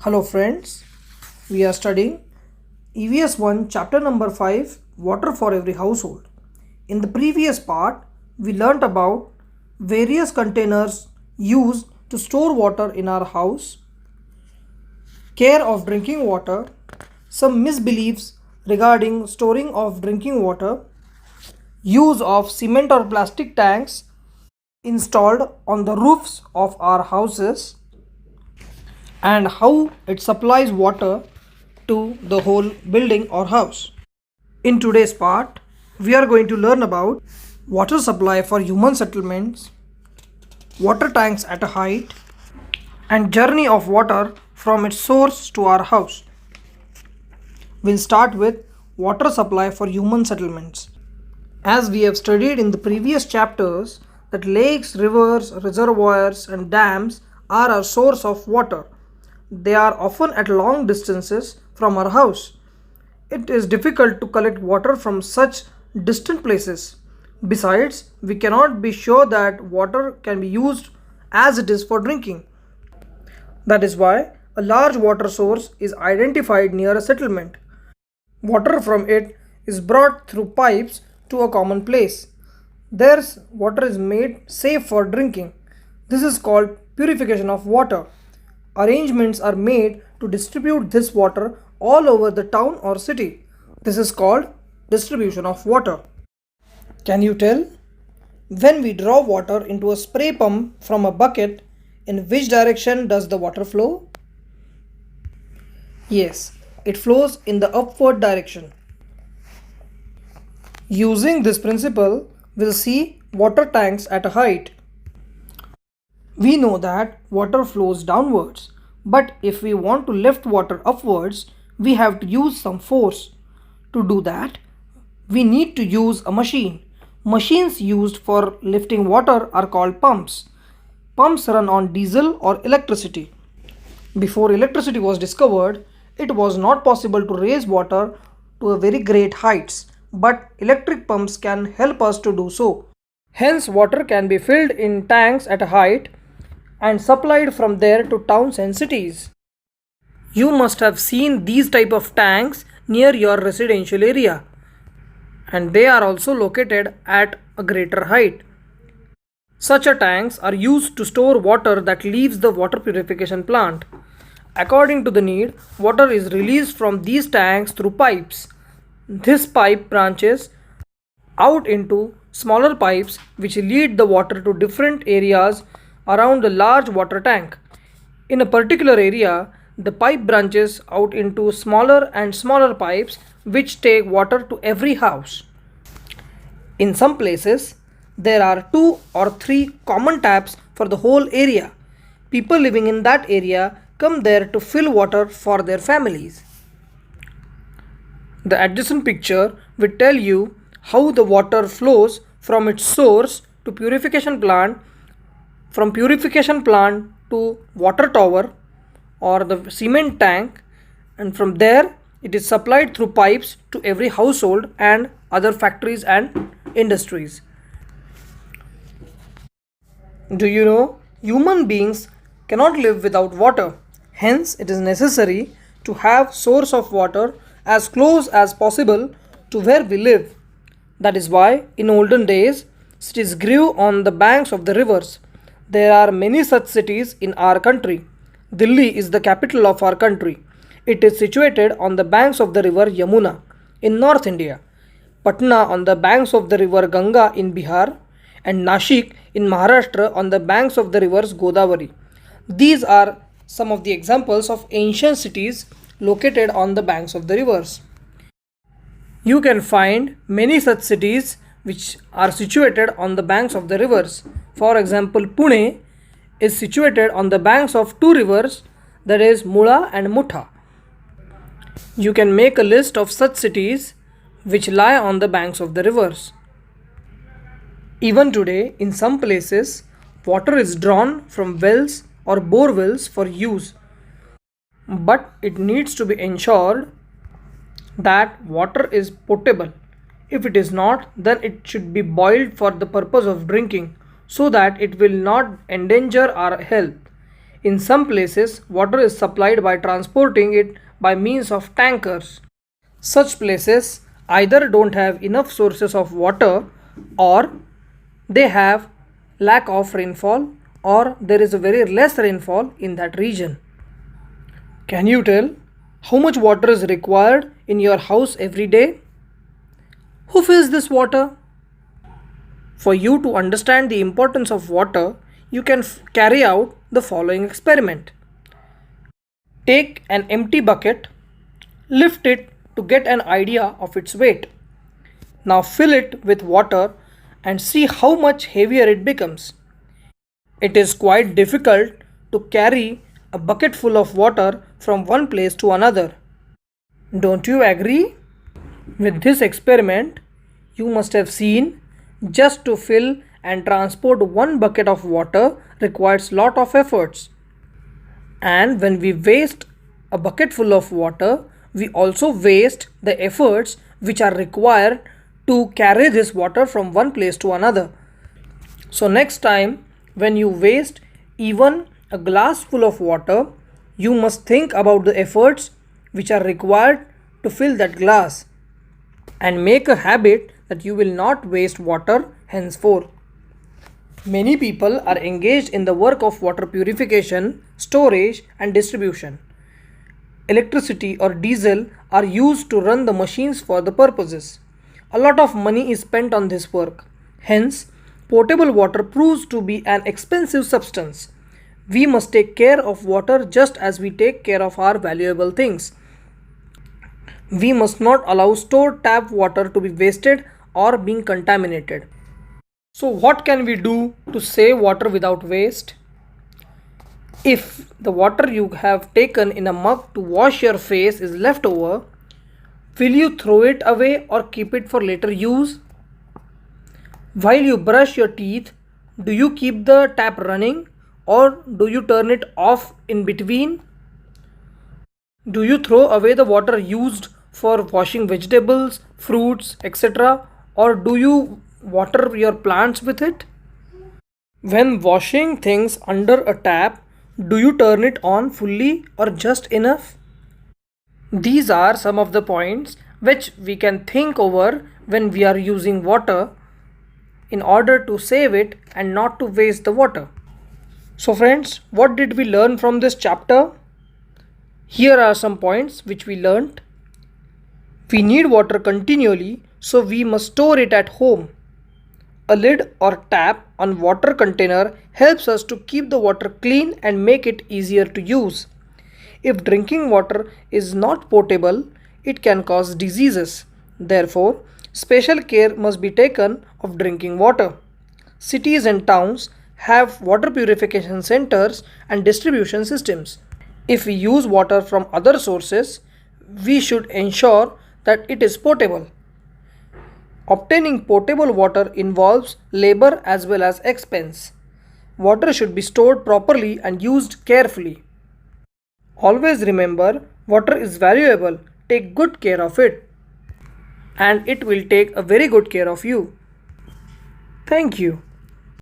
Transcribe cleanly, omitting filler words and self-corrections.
Hello friends, we are studying EVS 1 chapter number 5 Water for every household. In the previous part, we learnt about various containers used to store water in our house, care of drinking water, some misbeliefs regarding storing of drinking water, use of cement or plastic tanks installed on the roofs of our houses, and how it supplies water to the whole building or house. In today's part, we are going to learn about water supply for human settlements, water tanks at a height, and journey of water from its source to our house. We'll start with water supply for human settlements. As we have studied in the previous chapters, that lakes, rivers, reservoirs, and dams are our source of water. They are often at long distances from our house. It is difficult to collect water from such distant places. Besides, we cannot be sure that water can be used as it is for drinking. That is why a large water source is identified near a settlement. Water from it is brought through pipes to a common place. There, water is made safe for drinking. This is called purification of water. Arrangements are made to distribute this water all over the town or city. This is called distribution of water. Can you tell? When we draw water into a spray pump from a bucket, in which direction does the water flow? Yes, it flows in the upward direction. Using this principle, we'll see water tanks at a height. We know that water flows downwards, but if we want to lift water upwards, we have to use some force. To do that, we need to use a machine. Machines used for lifting water are called pumps. Pumps run on diesel or electricity. Before electricity was discovered, it was not possible to raise water to a very great heights, but electric pumps can help us to do so. Hence, water can be filled in tanks at a height and supplied from there to towns and cities. You must have seen these type of tanks near your residential area, and they are also located at a greater height. Such a tanks are used to store water that leaves the water purification plant. According to the need, water is released from these tanks through pipes. This pipe branches out into smaller pipes which lead the water to different areas around the large water tank. In a particular area, the pipe branches out into smaller and smaller pipes which take water to every house. In some places, there are 2 or 3 common taps for the whole area. People living in that area come there to fill water for their families. The adjacent picture will tell you how the water flows from its source to purification plant, from purification plant to water tower or the cement tank, and from there it is supplied through pipes to every household and other factories and industries. Do you know, human beings cannot live without water. Hence, it is necessary to have source of water as close as possible to where we live. That is why in olden days, cities grew on the banks of the rivers. There are many such cities in our country. Delhi is the capital of our country. It is situated on the banks of the river Yamuna in North India, Patna on the banks of the river Ganga in Bihar, and Nashik in Maharashtra on the banks of the rivers Godavari. These are some of the examples of ancient cities located on the banks of the rivers. You can find many such cities which are situated on the banks of the rivers. For example, Pune is situated on the banks of 2 rivers, that is Mula and Mutha. You can make a list of such cities which lie on the banks of the rivers. Even today, in some places, water is drawn from wells or bore wells for use, but it needs to be ensured that water is potable. If it is not, then it should be boiled for the purpose of drinking so that it will not endanger our health. In some places, water is supplied by transporting it by means of tankers. Such places either don't have enough sources of water, or they have lack of rainfall, or there is a very less rainfall in that region. Can you tell how much water is required in your house every day? Who fills this water? For you to understand the importance of water, you can carry out the following experiment. Take an empty bucket, lift it to get an idea of its weight. Now fill it with water and see how much heavier it becomes. It is quite difficult to carry a bucket full of water from one place to another. Don't you agree? With this experiment, you must have seen just to fill and transport one bucket of water requires lot of efforts. And when we waste a bucket full of water, we also waste the efforts which are required to carry this water from one place to another. So next time when you waste even a glass full of water, you must think about the efforts which are required to fill that glass, and make a habit that you will not waste water henceforth. Many people are engaged in the work of water purification, storage, and distribution. Electricity or diesel are used to run the machines for the purposes. A lot of money is spent on this work. Hence, potable water proves to be an expensive substance. We must take care of water just as we take care of our valuable things. We must not allow stored tap water to be wasted or being contaminated. So what can we do to save water without waste? If the water you have taken in a mug to wash your face is left over, will you throw it away or keep it for later use? While you brush your teeth, do you keep the tap running or do you turn it off in between? Do you throw away the water used for washing vegetables, fruits, etc., or do you water your plants with it? When washing things under a tap, do you turn it on fully or just enough? These are some of the points which we can think over when we are using water in order to save it and not to waste the water. So friends, what did we learn from this chapter? Here are some points which we learnt. We need water continually, so we must store it at home. A lid or tap on water container helps us to keep the water clean and make it easier to use. If drinking water is not potable, it can cause diseases. Therefore, special care must be taken of drinking water. Cities and towns have water purification centers and distribution systems. If we use water from other sources, we should ensure that it is potable. Obtaining potable water involves labor as well as expense. Water should be stored properly and used carefully. Always remember, water is valuable. Take good care of it, and it will take a very good care of you. Thank you.